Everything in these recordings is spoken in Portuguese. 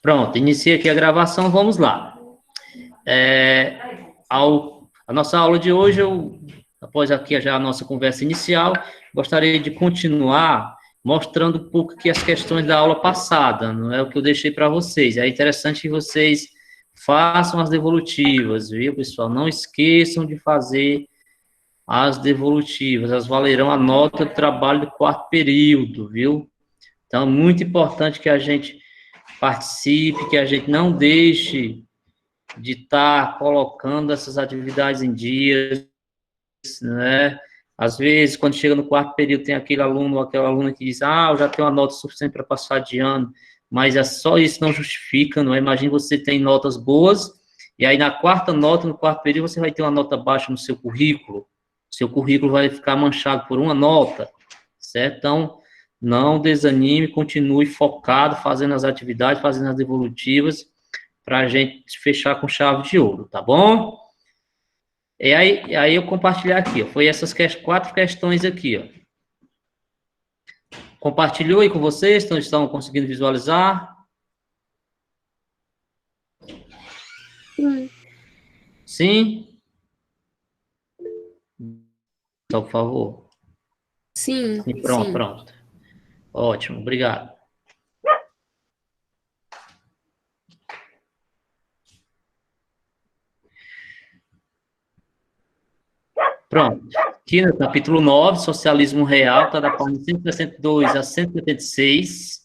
Pronto, iniciei aqui a gravação, vamos lá. A nossa aula de hoje, após aqui já a nossa conversa inicial, gostaria de continuar mostrando um pouco aqui as questões da aula passada, não é o que eu deixei para vocês. É interessante que vocês façam as devolutivas, viu, pessoal? Não esqueçam de fazer as devolutivas, elas valerão a nota do trabalho do quarto período, viu? Então, é muito importante que a gente participe, que a gente não deixe de estar colocando essas atividades em dias, né? Às vezes, quando chega no quarto período, tem aquele aluno ou aquela aluna que diz, eu já tenho uma nota suficiente para passar de ano, mas é só isso não justifica, não é? Imagina você tem notas boas, e aí na quarta nota, no quarto período, você vai ter uma nota baixa no seu currículo vai ficar manchado por uma nota, certo? Então, não desanime, continue focado, fazendo as atividades, fazendo as devolutivas, para a gente fechar com chave de ouro, tá bom? E aí eu compartilhar aqui, ó, foi essas 4 questões aqui, ó. Compartilhou aí com vocês, estão conseguindo visualizar? Sim. Sim? Então, por favor. Sim. Pronto. Ótimo, obrigado. Pronto. Aqui no capítulo 9, Socialismo Real, está da página 162 a 176,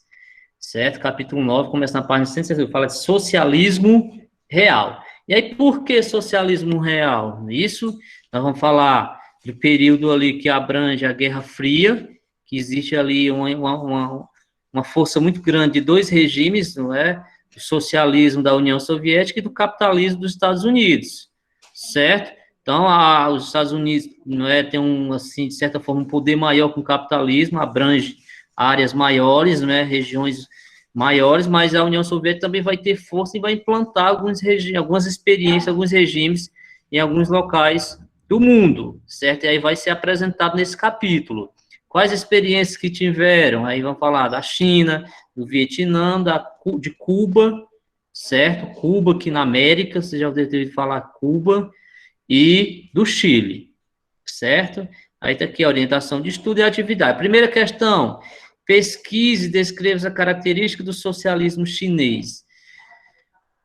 certo? Capítulo 9, começa na página 162, fala de socialismo real. E aí, por que socialismo real? Isso, nós vamos falar do período ali que abrange a Guerra Fria, que existe ali uma força muito grande de 2 regimes, não é? Do socialismo da União Soviética e do capitalismo dos Estados Unidos, certo? Então, os Estados Unidos, não é, tem assim, de certa forma, um poder maior que o capitalismo, abrange áreas maiores, né, regiões maiores, mas a União Soviética também vai ter força e vai implantar algumas experiências, alguns regimes em alguns locais do mundo, certo? E aí vai ser apresentado nesse capítulo. Quais experiências que tiveram? Aí vão falar da China, do Vietnã, de Cuba, certo? Cuba aqui na América, você já deve ter ouvido falar Cuba, e do Chile, certo? Aí está aqui a orientação de estudo e atividade. Primeira questão, pesquise e descreva a característica do socialismo chinês.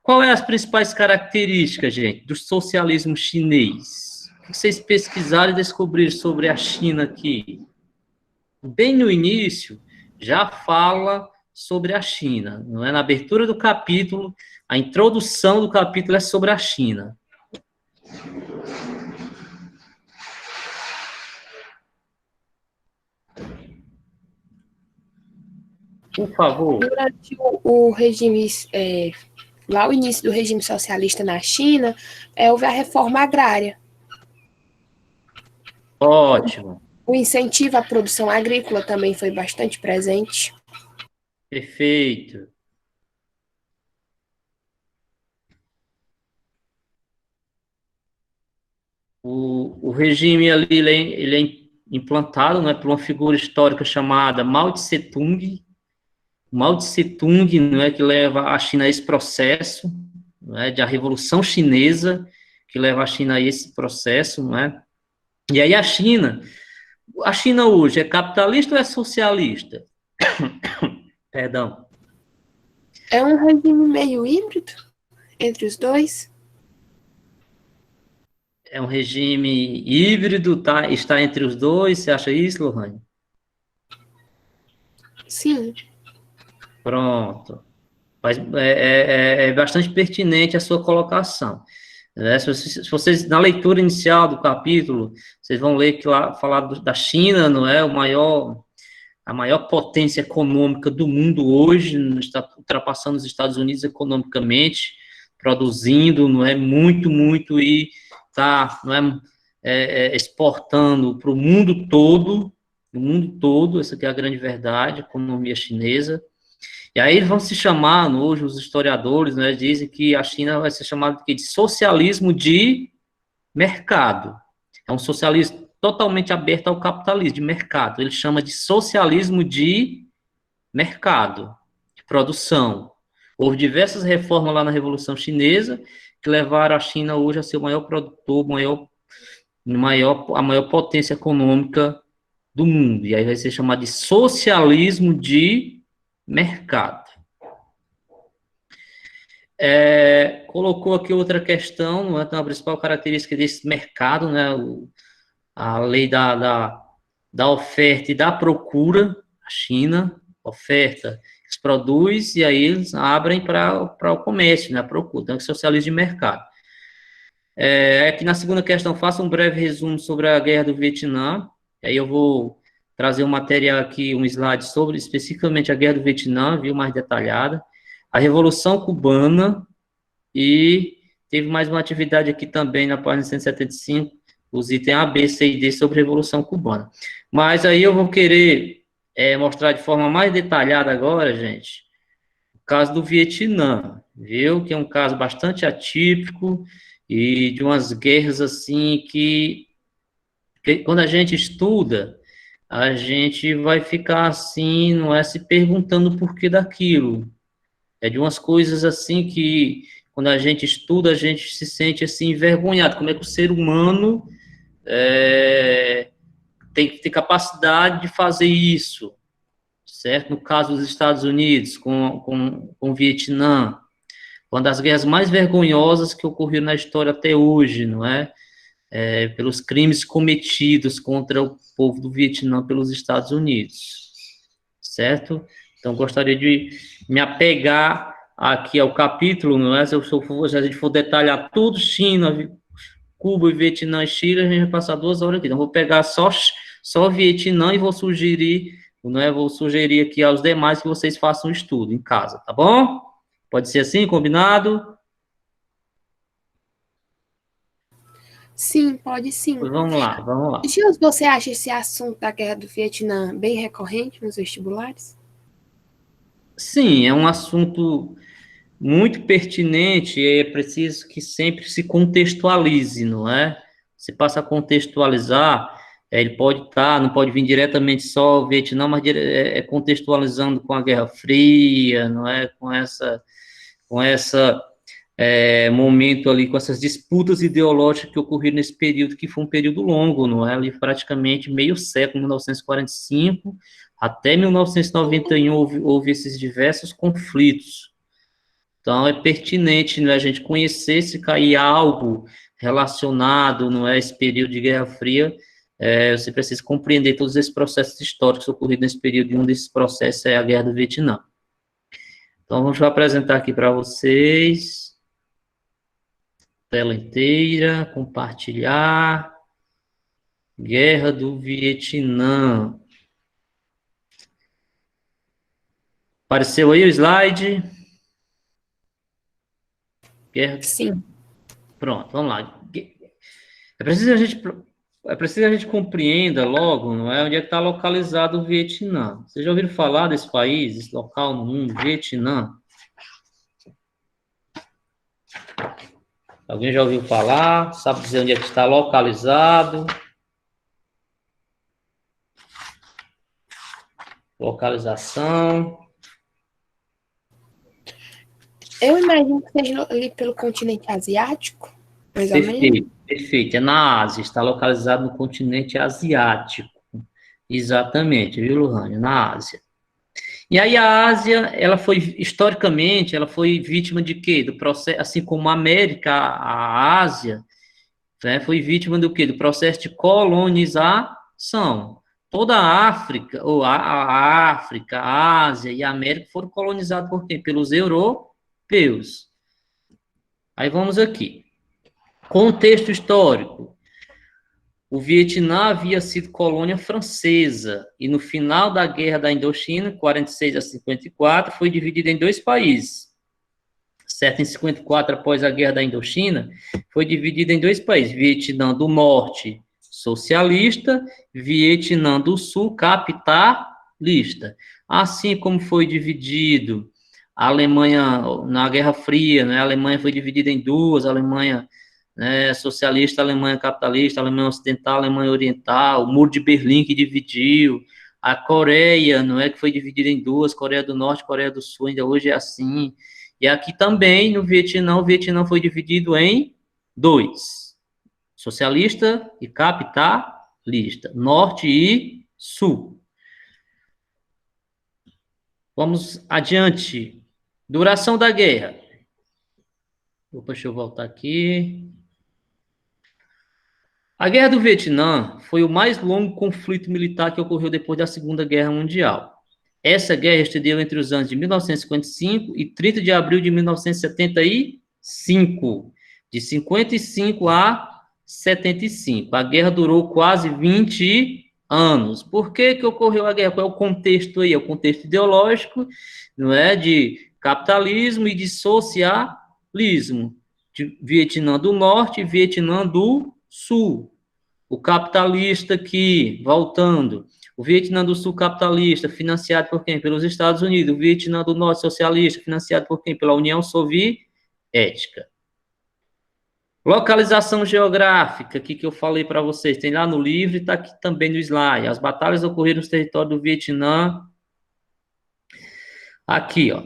Qual é as principais características, gente, do socialismo chinês? O que vocês pesquisaram e descobriram sobre a China aqui? Bem no início, já fala sobre a China, não é? Na abertura do capítulo, a introdução do capítulo é sobre a China. Por favor. Durante o regime, lá o início do regime socialista na China, houve a reforma agrária. Ótimo. O incentivo à produção agrícola também foi bastante presente. Perfeito. O regime ali, ele é implantado, né, por uma figura histórica chamada Mao Tse Tung. Mao Tse Tung, não é, que leva a China a esse processo, não é, de a Revolução Chinesa, que leva a China a esse processo, não é? E aí a China hoje é capitalista ou é socialista? Perdão. É um regime meio híbrido entre os dois. É um regime híbrido, tá? Está entre os dois, você acha isso, Lohane? Sim. Pronto. É bastante pertinente a sua colocação. Né? Se vocês, na leitura inicial do capítulo, vocês vão ler que lá falar da China, não é a maior potência econômica do mundo hoje, está ultrapassando os Estados Unidos economicamente, produzindo, não é muito e está, não exportando para o mundo todo, essa que é a grande verdade, a economia chinesa. E aí vão se chamar, hoje os historiadores, né, dizem que a China vai ser chamada de socialismo de mercado. É um socialismo totalmente aberto ao capitalismo, de mercado. Ele chama de socialismo de mercado, de produção. Houve diversas reformas lá na Revolução Chinesa que levaram a China hoje a ser o maior produtor, a maior potência econômica do mundo. E aí vai ser chamado de socialismo de mercado. Colocou aqui outra questão, não é? Então, a principal característica desse mercado, né? A lei da oferta e da procura, a China oferta, eles produz e aí eles abrem para o comércio, né? A procura, então é socialismo de mercado. Aqui na segunda questão, faça um breve resumo sobre a guerra do Vietnã, aí eu vou trazer um material aqui, um slide sobre especificamente a guerra do Vietnã, viu, mais detalhada, a Revolução Cubana, e teve mais uma atividade aqui também na página 175, os itens A, B, C e D sobre a Revolução Cubana. Mas aí eu vou querer mostrar de forma mais detalhada agora, gente, o caso do Vietnã, viu? Que é um caso bastante atípico e de umas guerras assim que quando a gente estuda, a gente vai ficar assim, não é, se perguntando o porquê daquilo. É de umas coisas assim que quando a gente estuda, a gente se sente assim envergonhado. Como é que o ser humano tem que ter capacidade de fazer isso, certo? No caso dos Estados Unidos, com o Vietnã, uma das guerras mais vergonhosas que ocorreu na história até hoje, não é? Pelos crimes cometidos contra o povo do Vietnã pelos Estados Unidos, certo? Então, gostaria de me apegar aqui ao capítulo, não é? Se a gente for detalhar tudo, China, Cuba, Vietnã e Chile, a gente vai passar 2 horas aqui. Então, vou pegar só Vietnã e vou sugerir, não é? Vou sugerir aqui aos demais que vocês façam um estudo em casa, tá bom? Pode ser assim, combinado? Sim, pode sim. Pois vamos lá. Gils, você acha esse assunto da guerra do Vietnã bem recorrente nos vestibulares? Sim, é um assunto muito pertinente e é preciso que sempre se contextualize, não é? Você passa a contextualizar, ele pode estar, não pode vir diretamente só o Vietnã, mas contextualizando com a Guerra Fria, não é? Com essa momento ali, com essas disputas ideológicas que ocorreram nesse período, que foi um período longo, não é? Ali praticamente meio século, 1945 até 1991 houve esses diversos conflitos. Então, é pertinente, né, a gente conhecer se cair algo relacionado, não é, esse período de Guerra Fria, você precisa compreender todos esses processos históricos ocorridos nesse período, e um desses processos é a Guerra do Vietnã. Então, vamos apresentar aqui para vocês, tela inteira, compartilhar, Guerra do Vietnã. Apareceu aí o slide? Guerra. Sim. Pronto, vamos lá. É preciso a gente compreenda logo, não é, onde é que está localizado o Vietnã. Vocês já ouviram falar desse país, esse local no mundo, Vietnã? Alguém já ouviu falar? Sabe dizer onde é que está localizado? Localização. Eu imagino que seja ali pelo continente asiático, mais ou menos. Perfeito. É na Ásia, está localizado no continente asiático. Exatamente, viu, Luhânia? Na Ásia. E aí a Ásia, historicamente, ela foi vítima de quê? Do processo, assim como a América, a Ásia, né, foi vítima do quê? Do processo de colonização. Toda a África, ou a África, a Ásia e a América foram colonizados por quem? Pelos europeus. Aí vamos aqui. Contexto histórico. O Vietnã havia sido colônia francesa e no final da Guerra da Indochina, 46 a 54, foi dividido em 2 países. Certo? Em 54, após a Guerra da Indochina, foi dividido em 2 países. Vietnã do Norte, socialista, Vietnã do Sul, capitalista. Assim como foi dividido a Alemanha na Guerra Fria, né? A Alemanha foi dividida em 2, a Alemanha, né, socialista, a Alemanha capitalista, a Alemanha ocidental, a Alemanha oriental, o Muro de Berlim que dividiu, a Coreia, não é, que foi dividida em 2, Coreia do Norte, Coreia do Sul, ainda hoje é assim, E aqui também, no Vietnã, o Vietnã foi dividido em dois: socialista e capitalista, norte e sul. Vamos adiante. Duração da guerra. Opa, deixa eu voltar aqui. A Guerra do Vietnã foi o mais longo conflito militar que ocorreu depois da Segunda Guerra Mundial. Essa guerra estendeu entre os anos de 1955 e 30 de abril de 1975, de 55 a 75. A guerra durou quase 20 anos. Por que que ocorreu a guerra? Qual é o contexto aí? É o contexto ideológico, não é, de capitalismo e de socialismo, de Vietnã do Norte e Vietnã do Sul. O capitalista aqui, voltando, o Vietnã do Sul capitalista, financiado por quem? Pelos Estados Unidos. O Vietnã do Norte socialista, financiado por quem? Pela União Soviética. Localização geográfica, aqui que eu falei para vocês, tem lá no livro e está aqui também no slide. As batalhas ocorreram no território do Vietnã. Aqui, ó.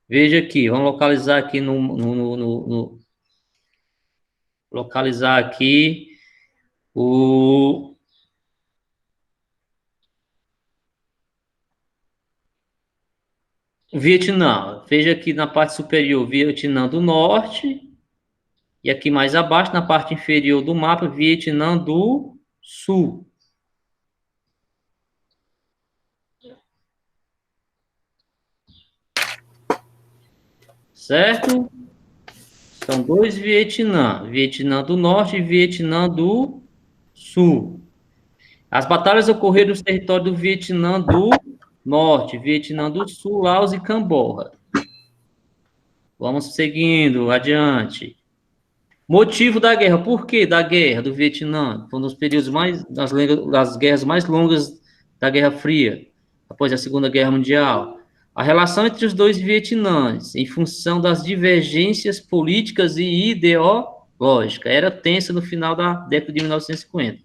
Veja aqui, vamos localizar aqui localizar aqui o Vietnã. Veja aqui na parte superior, Vietnã do Norte. E aqui mais abaixo, na parte inferior do mapa, Vietnã do Sul. Certo? São dois Vietnã. Vietnã do Norte e Vietnã do Sul. As batalhas ocorreram no território do Vietnã do Norte, Vietnã do Sul, Laos e Camboja. Vamos seguindo, adiante. Motivo da guerra. Por que da guerra do Vietnã? Foi um dos períodos das guerras mais longas da Guerra Fria, após a Segunda Guerra Mundial. A relação entre os dois Vietnãs, em função das divergências políticas e ideológicas, era tensa no final da década de 1950.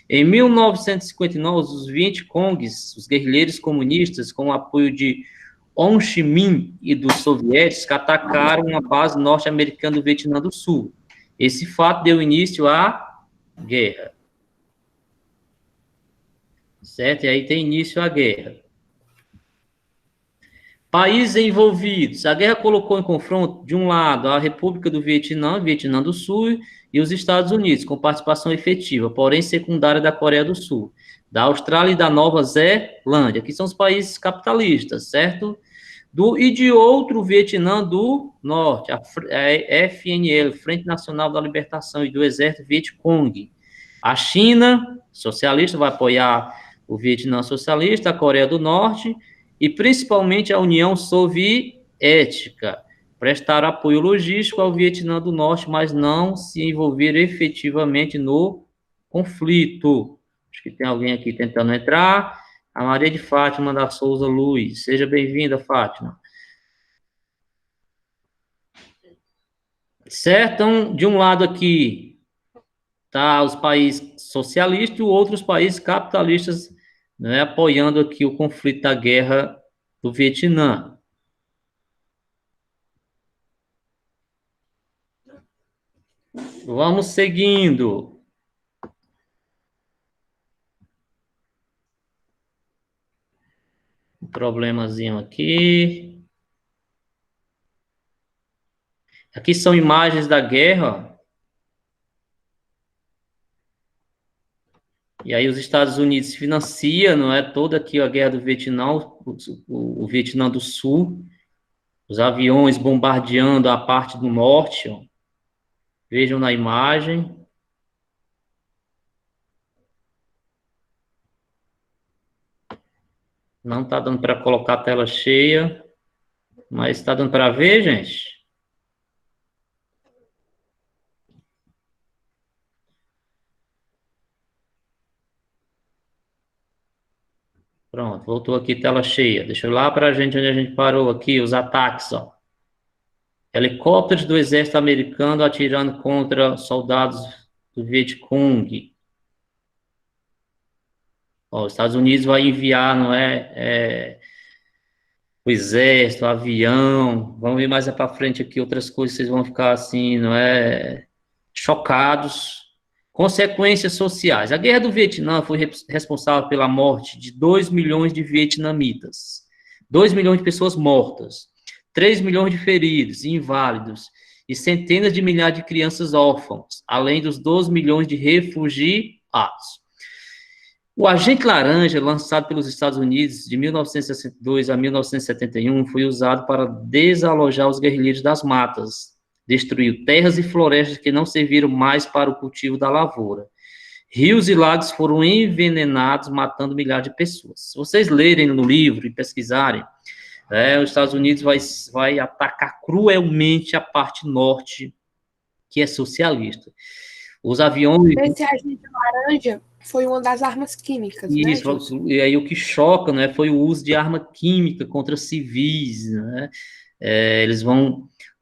Em 1959, os Vietcongs, os guerrilheiros comunistas, com o apoio de Ho Chi Minh e dos soviéticos, atacaram uma base norte-americana do Vietnã do Sul. Esse fato deu início à guerra. Certo? E aí tem início a guerra. Países envolvidos. A guerra colocou em confronto, de um lado, a República do Vietnã, Vietnã do Sul, e os Estados Unidos, com participação efetiva, porém secundária da Coreia do Sul, da Austrália e da Nova Zelândia, que são os países capitalistas, certo? E de outro, Vietnã do Norte, a FNL, Frente Nacional da Libertação, e do Exército Vietcong. A China, socialista, vai apoiar o Vietnã socialista, a Coreia do Norte, e principalmente a União Soviética. Prestaram apoio logístico ao Vietnã do Norte, mas não se envolveram efetivamente no conflito. Acho que tem alguém aqui tentando entrar. A Maria de Fátima da Souza Luiz. Seja bem-vinda, Fátima. Certo? Então, de um lado aqui tá os países socialistas e outros países capitalistas, né, apoiando aqui o conflito da guerra do Vietnã. Vamos seguindo. Um problemazinho aqui. Aqui são imagens da guerra. E aí os Estados Unidos financiam, não é, toda aqui a guerra do Vietnã, o Vietnã do Sul, os aviões bombardeando a parte do norte, ó. Vejam na imagem. Não está dando para colocar a tela cheia, mas está dando para ver, gente? Pronto, voltou aqui tela cheia. Deixa eu ir lá para a gente, onde a gente parou aqui, os ataques, ó. Helicópteros do exército americano atirando contra soldados do Vietcong. Ó, os Estados Unidos vai enviar, não é, o exército, o avião. Vamos ver mais para frente aqui outras coisas, vocês vão ficar assim, não é? Chocados. Consequências sociais. A Guerra do Vietnã foi responsável pela morte de 2 milhões de vietnamitas, 2 milhões de pessoas mortas, 3 milhões de feridos e inválidos, e centenas de milhares de crianças órfãs, além dos 12 milhões de refugiados. O Agente Laranja, lançado pelos Estados Unidos de 1962 a 1971, foi usado para desalojar os guerrilheiros das matas, destruiu terras e florestas que não serviram mais para o cultivo da lavoura. Rios e lagos foram envenenados, matando milhares de pessoas. Se vocês lerem no livro e pesquisarem, os Estados Unidos vai atacar cruelmente a parte norte, que é socialista. Os aviões... Esse agente laranja foi uma das armas químicas, isso, né? e aí o que choca, né, foi o uso de arma química contra civis, né?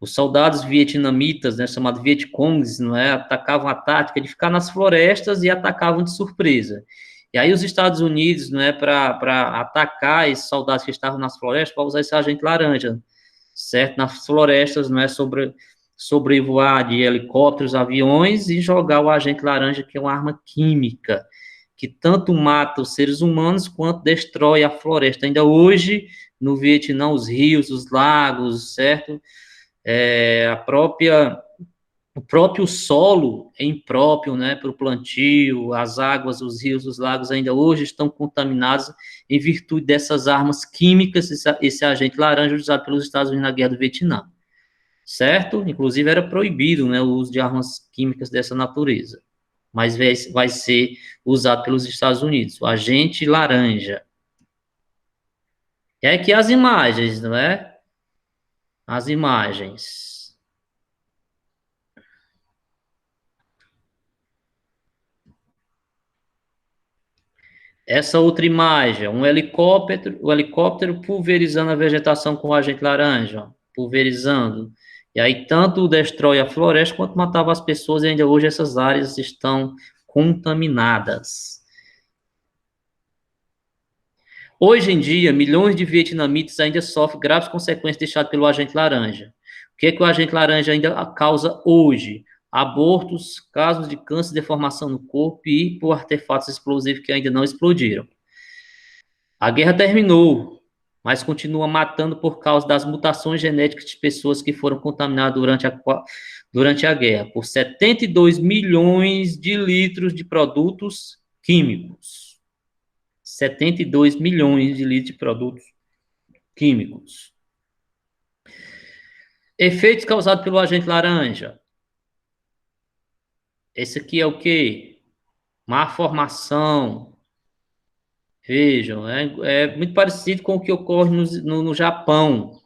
Os soldados vietnamitas, né, chamados Vietcongs, não é, atacavam a tática de ficar nas florestas e atacavam de surpresa. E aí os Estados Unidos, não é, para atacar esses soldados que estavam nas florestas, para usar esse agente laranja, certo? Nas florestas, não é, sobrevoar de helicópteros, aviões e jogar o agente laranja, que é uma arma química, que tanto mata os seres humanos quanto destrói a floresta. Ainda hoje, no Vietnã, os rios, os lagos, certo? O próprio solo é impróprio, né, para o plantio, as águas, os rios, os lagos ainda hoje estão contaminados em virtude dessas armas químicas, esse agente laranja usado pelos Estados Unidos na Guerra do Vietnã, certo? Inclusive era proibido, né, o uso de armas químicas dessa natureza, mas vai ser usado pelos Estados Unidos, o agente laranja. E aqui as imagens, não é? As imagens. Essa outra imagem, o helicóptero pulverizando a vegetação com o agente laranja, ó, pulverizando. E aí tanto destrói a floresta quanto matava as pessoas, e ainda hoje essas áreas estão contaminadas. Hoje em dia, milhões de vietnamitas ainda sofrem graves consequências deixadas pelo agente laranja. O que é que o agente laranja ainda causa hoje? Abortos, casos de câncer, deformação no corpo e por artefatos explosivos que ainda não explodiram. A guerra terminou, mas continua matando por causa das mutações genéticas de pessoas que foram contaminadas durante a guerra, por 72 milhões de litros de produtos químicos. 72 milhões de litros de produtos químicos. Efeitos causados pelo agente laranja. Esse aqui é o quê? Má formação. Vejam, é muito parecido com o que ocorre no Japão,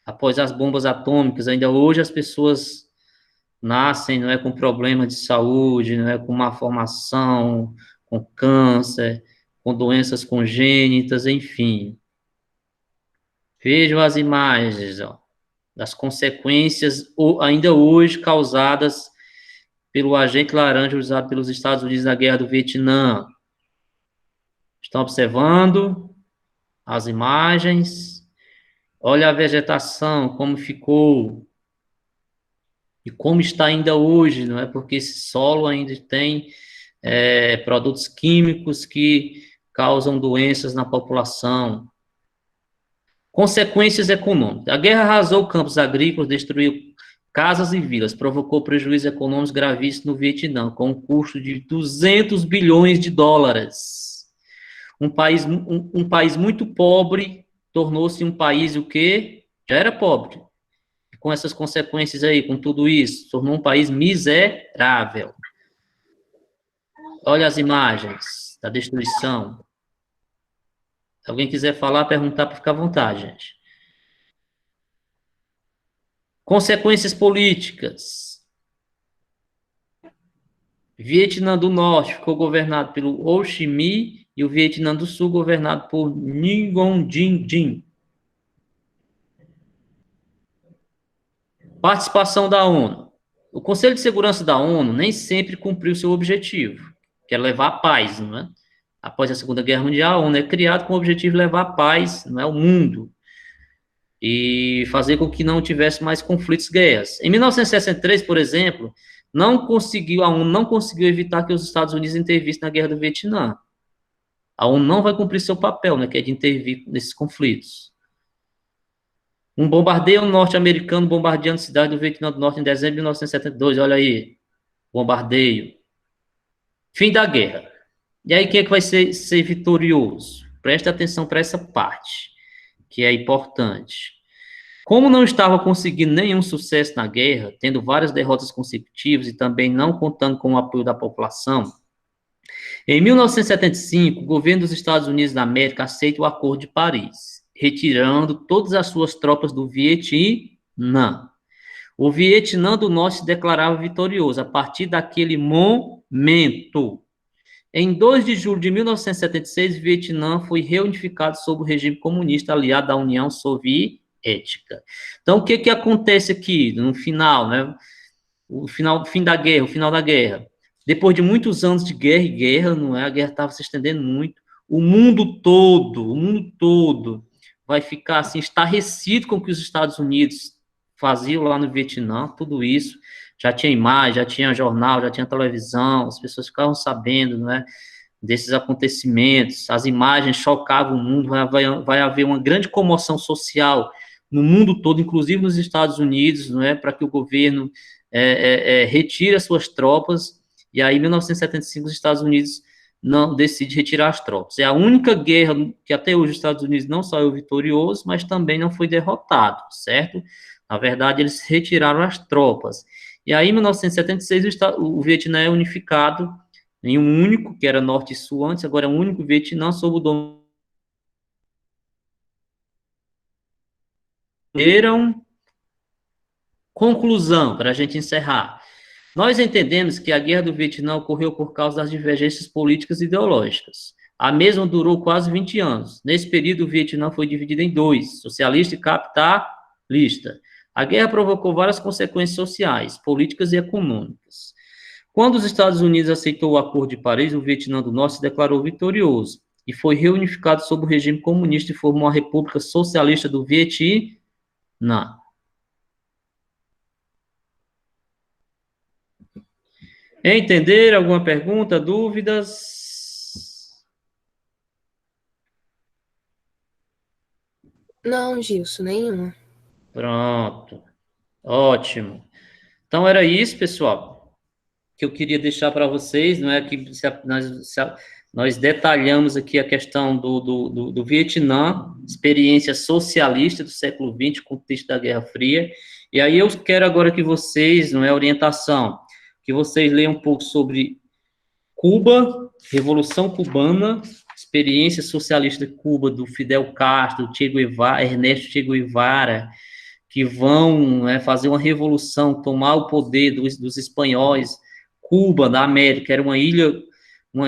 após as bombas atômicas. Ainda hoje as pessoas nascem, não é, com problemas de saúde, não é, com má formação, com câncer, com doenças congênitas, enfim. Vejam as imagens, ó, das consequências ainda hoje causadas pelo agente laranja usado pelos Estados Unidos na Guerra do Vietnã. Estão observando as imagens? Olha a vegetação, como ficou. E como está ainda hoje, não é? Porque esse solo ainda tem produtos químicos que causam doenças na população. Consequências econômicas. A guerra arrasou campos agrícolas, destruiu casas e vilas, provocou prejuízos econômicos gravíssimos no Vietnã, com um custo de 200 bilhões de dólares. Um país muito pobre tornou-se um país o quê? Já era pobre. E com essas consequências aí, com tudo isso, tornou um país miserável. Olha as imagens da destruição. Se alguém quiser falar, perguntar, para ficar à vontade, gente. Consequências políticas. Vietnã do Norte ficou governado pelo Ho Chi Minh e o Vietnã do Sul governado por Nguyen Dinh Diem. Participação da ONU. O Conselho de Segurança da ONU nem sempre cumpriu seu objetivo, que é levar a paz, não é? Após a Segunda Guerra Mundial, a ONU é criada com o objetivo de levar a paz, não é, ao mundo. e fazer com que não tivesse mais conflitos, guerras. Em 1963, por exemplo, a ONU não conseguiu evitar que os Estados Unidos intervissem na Guerra do Vietnã. A ONU não vai cumprir seu papel, né, que é de intervir nesses conflitos. Um bombardeio norte-americano bombardeando a cidade do Vietnã do Norte em dezembro de 1972, olha aí, bombardeio. Fim da guerra. E aí, quem é que vai ser vitorioso? Preste atenção para essa parte, que é importante. Como não estava conseguindo nenhum sucesso na guerra, tendo várias derrotas consecutivas e também não contando com o apoio da população, em 1975, o governo dos Estados Unidos da América aceita o Acordo de Paris, retirando todas as suas tropas do Vietnã. O Vietnã do Norte se declarava vitorioso a partir daquele momento. Em 2 de julho de 1976, o Vietnã foi reunificado sob o regime comunista aliado à União Soviética. Então, o que acontece aqui no final, né? O fim da guerra, o final da guerra. Depois de muitos anos de guerra e guerra, não é? A guerra estava se estendendo muito. O mundo todo vai ficar assim estarrecido com o que os Estados Unidos faziam lá no Vietnã, tudo isso. Já tinha imagem, já tinha jornal, já tinha televisão, as pessoas ficavam sabendo, não é, desses acontecimentos, as imagens chocavam o mundo, vai haver uma grande comoção social no mundo todo, inclusive nos Estados Unidos, não é, para que o governo retire as suas tropas, e aí em 1975 os Estados Unidos não decide retirar as tropas. É a única guerra que até hoje os Estados Unidos não saiu vitorioso, mas também não foi derrotado, certo? Na verdade, eles retiraram as tropas. E aí, em 1976, o Vietnã é unificado em um único, que era Norte e Sul antes, agora é um único Vietnã sob o domínio. Conclusão, para a gente encerrar. Nós entendemos que a Guerra do Vietnã ocorreu por causa das divergências políticas e ideológicas. A mesma durou quase 20 anos. Nesse período, o Vietnã foi dividido em dois, socialista e capitalista. A guerra provocou várias consequências sociais, políticas e econômicas. Quando os Estados Unidos aceitou o Acordo de Paris, o Vietnã do Norte se declarou vitorioso e foi reunificado sob o regime comunista e formou a República Socialista do Vietnã. Entender? Alguma pergunta, dúvidas? Não, Gilson, nenhuma. Pronto. Ótimo. Então, era isso, pessoal, que eu queria deixar para vocês, não é que nós detalhamos aqui a questão do Vietnã, experiência socialista do século XX, contexto da Guerra Fria, e aí eu quero agora que vocês, não é orientação, que vocês leiam um pouco sobre Cuba, Revolução Cubana, experiência socialista de Cuba, do Fidel Castro, Che Guevara, Ernesto Che Guevara, que vão, né, fazer uma revolução, tomar o poder dos espanhóis. Cuba, da América, era uma ilha não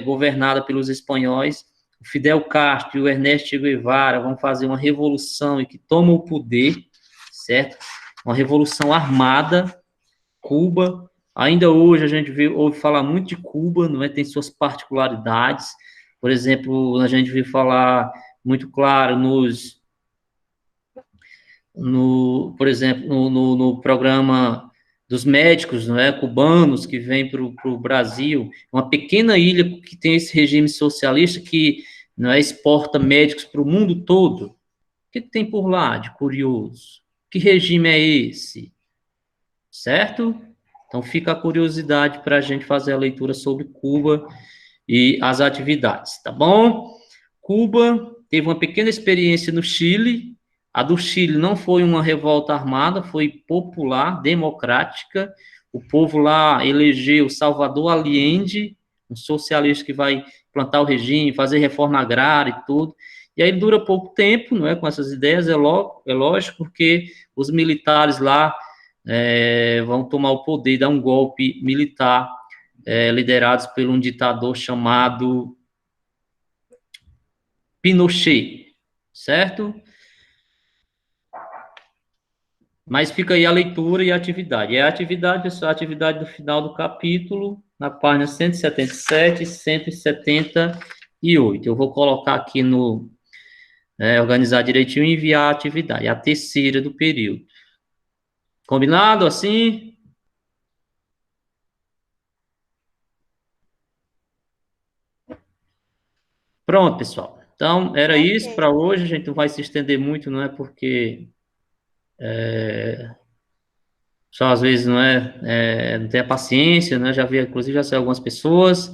governada pelos espanhóis. O Fidel Castro e o Ernesto Che Guevara vão fazer uma revolução e que tomam o poder, certo? Uma revolução armada. Cuba, ainda hoje a gente ouve falar muito de Cuba, não é? Tem suas particularidades. Por exemplo, a gente vê falar muito claro por exemplo, no programa dos médicos, não é, cubanos que vêm para o Brasil, uma pequena ilha que tem esse regime socialista que não é, exporta médicos para o mundo todo. O que tem por lá de curioso? Que regime é esse? Certo? Então fica a curiosidade para a gente fazer a leitura sobre Cuba e as atividades, tá bom? Cuba teve uma pequena experiência no Chile. A do Chile não foi uma revolta armada, foi popular, democrática. O povo lá elegeu Salvador Allende, um socialista que vai plantar o regime, fazer reforma agrária e tudo. E aí dura pouco tempo, não é? Com essas ideias, é lógico, porque os militares lá vão tomar o poder, dar um golpe militar, liderados por um ditador chamado Pinochet, certo? Mas fica aí a leitura e a atividade. É a atividade, pessoal, a atividade do final do capítulo, na página 177 e 178. Eu vou colocar aqui Organizar direitinho e enviar a atividade. A terceira do período. Combinado assim? Pronto, pessoal. Então, era isso para hoje. A gente não vai se estender muito, não é porque só às vezes não tem a paciência, né? Já vi, inclusive, já sei algumas pessoas.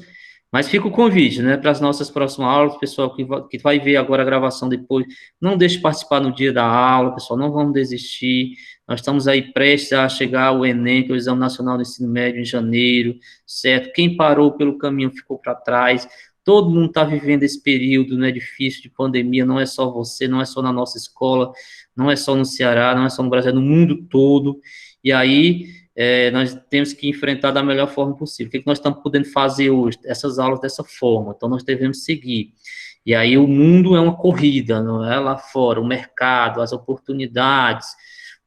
Mas fica o convite, né, para as nossas próximas aulas, pessoal que vai ver agora a gravação depois, não deixe de participar no dia da aula, pessoal, não vamos desistir. Nós estamos aí prestes a chegar ao Enem, que é o Exame Nacional do Ensino Médio, em janeiro, certo? Quem parou pelo caminho ficou para trás. Todo mundo está vivendo esse período, né, difícil de pandemia. Não é só você, não é só na nossa escola, não é só no Ceará, não é só no Brasil, é no mundo todo. E aí, nós temos que enfrentar da melhor forma possível. O que nós estamos podendo fazer hoje? Essas aulas dessa forma. Então, nós devemos seguir. E aí, o mundo é uma corrida, não é? Lá fora, o mercado, as oportunidades,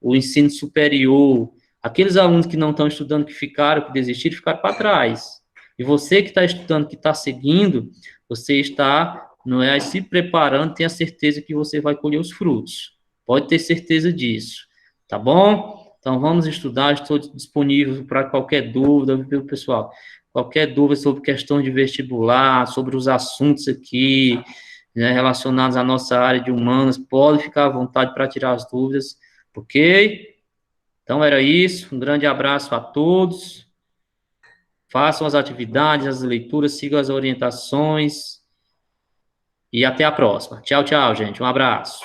o ensino superior. Aqueles alunos que não estão estudando, que ficaram, que desistiram, ficaram para trás. E você que está estudando, que está seguindo, você está, não é, se preparando, tenha certeza que você vai colher os frutos. Pode ter certeza disso. Tá bom? Então, vamos estudar, estou disponível para qualquer dúvida, viu, pessoal? Qualquer dúvida sobre questão de vestibular, sobre os assuntos aqui, né, relacionados à nossa área de humanas, pode ficar à vontade para tirar as dúvidas, ok? Então, era isso. Um grande abraço a todos. Façam as atividades, as leituras, sigam as orientações. E até a próxima. Tchau, tchau, gente. Um abraço.